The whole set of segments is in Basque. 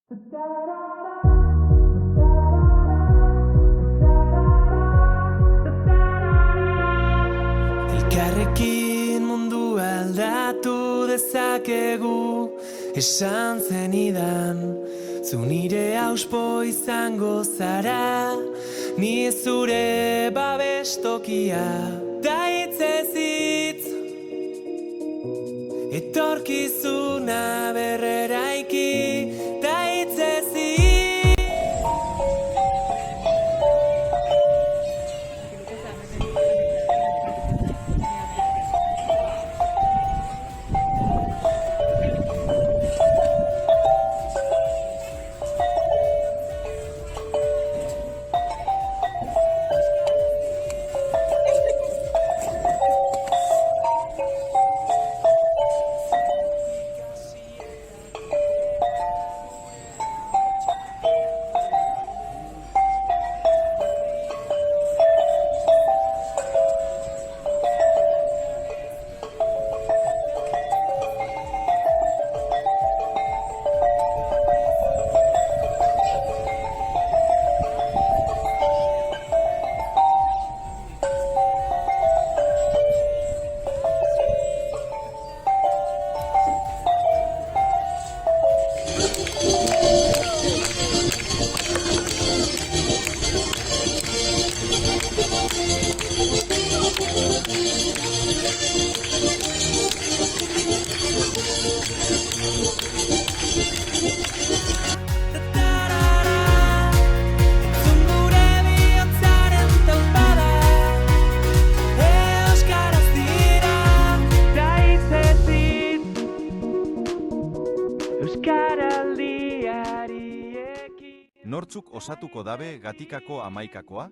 Elkarrekin mundua aldatu dezakegu, esan zenidan, zu nire auspo izango zara, ni zure babestokia, da hitzez hitz, etorkizuna berreraiki, da hitzez hitz. Nortzuk osatuko dabe Gatikako 11koa?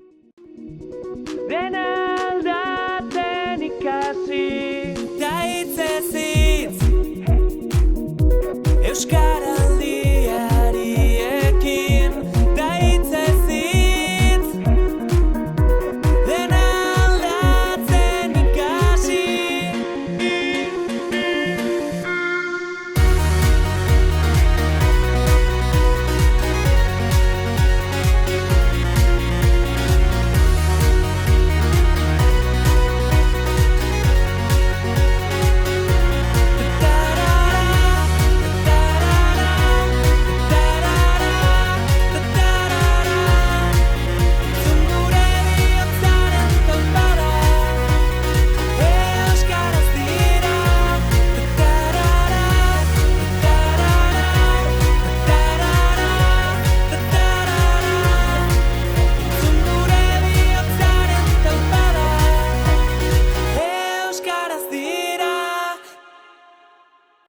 Dena aldatzen ikasi, da hitzez hitz, Euskaraldi